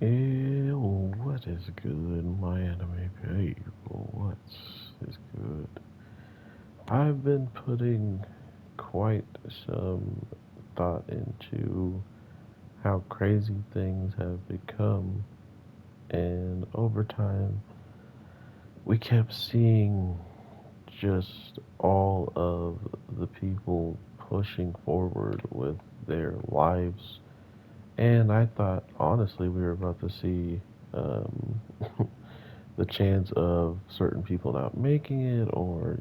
What is good, my anime people? What is good? I've been putting quite some thought into how crazy things have become, and over time, we kept seeing just all of the people pushing forward with their lives. And I thought, honestly, we were about to see um, the chance of certain people not making it, or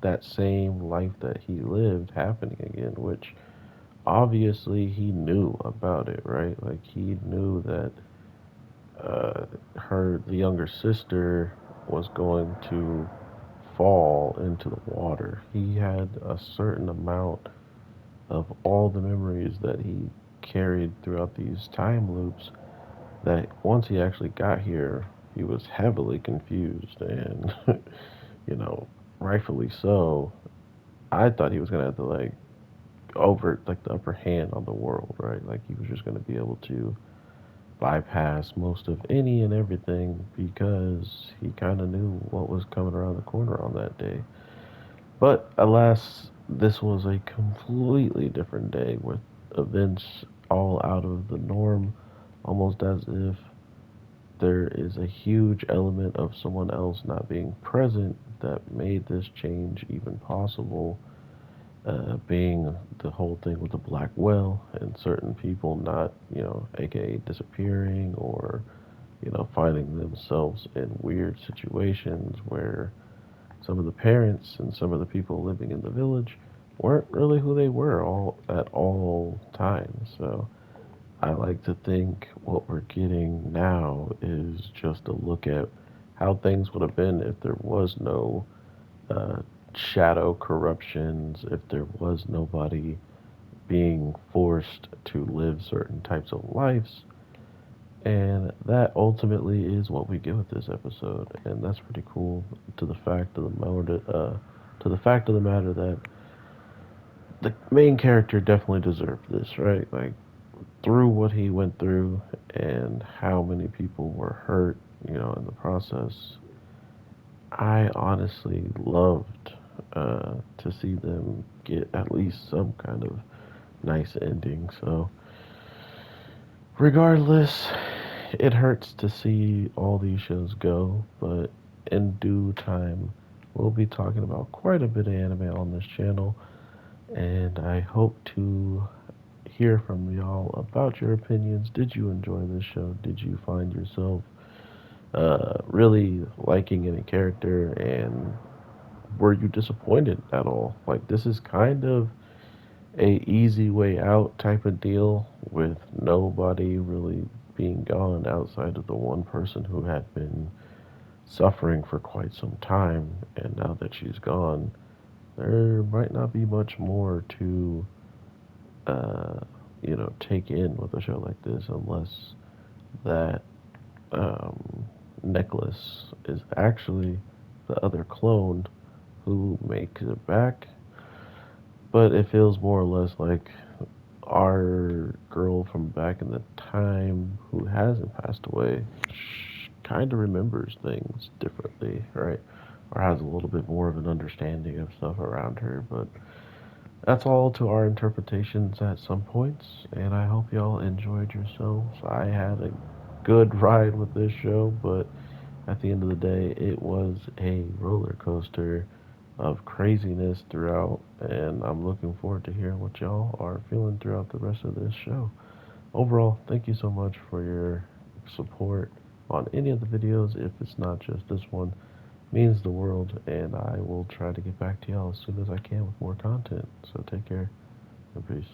that same life that he lived happening again, which obviously he knew about it, right? Like he knew that the younger sister was going to fall into the water. He had a certain amount of all the memories that he carried throughout these time loops, that once he actually got here, he was heavily confused, and rightfully so. I thought he was gonna have to over like the upper hand on the world, right? Like he was just gonna be able to bypass most of any and everything because he kind of knew what was coming around the corner on that day. But alas, this was a completely different day with events all out of the norm, almost as if there is a huge element of someone else not being present that made this change even possible. Being the whole thing with the black well and certain people not, aka disappearing, or, finding themselves in weird situations where some of the parents and some of the people living in the village weren't really who they were all at all times. So I like to think what we're getting now is just a look at how things would have been if there was no uh, shadow corruptions, if there was nobody being forced to live certain types of lives. And that ultimately is what we get with this episode, and that's pretty cool. To the fact of the matter, that the main character definitely deserved this, right? Like through what he went through and how many people were hurt, in the process. I honestly loved to see them get at least some kind of nice ending. So, regardless, it hurts to see all these shows go, but in due time, we'll be talking about quite a bit of anime on this channel, and I hope to hear from y'all about your opinions. Did you enjoy this show? Did you find yourself really liking any character, and were you disappointed at all? Like, this is kind of a easy way out type of deal, with nobody really being gone outside of the one person who had been suffering for quite some time, and now that she's gone, there might not be much more to uh, take in with a show like this, unless that necklace is actually the other clone who makes it back. But it feels more or less like our girl from back in the time who hasn't passed away kind of remembers things differently, right? Or has a little bit more of an understanding of stuff around her. But that's all to our interpretations at some points, and I hope y'all enjoyed yourselves. I had a good ride with this show, but at the end of the day, it was a roller coaster of craziness throughout, and I'm looking forward to hearing what y'all are feeling throughout the rest of this show. Overall, thank you so much for your support on any of the videos. If it's not just this one, means the world, and I will try to get back to y'all as soon as I can with more content. So take care and peace.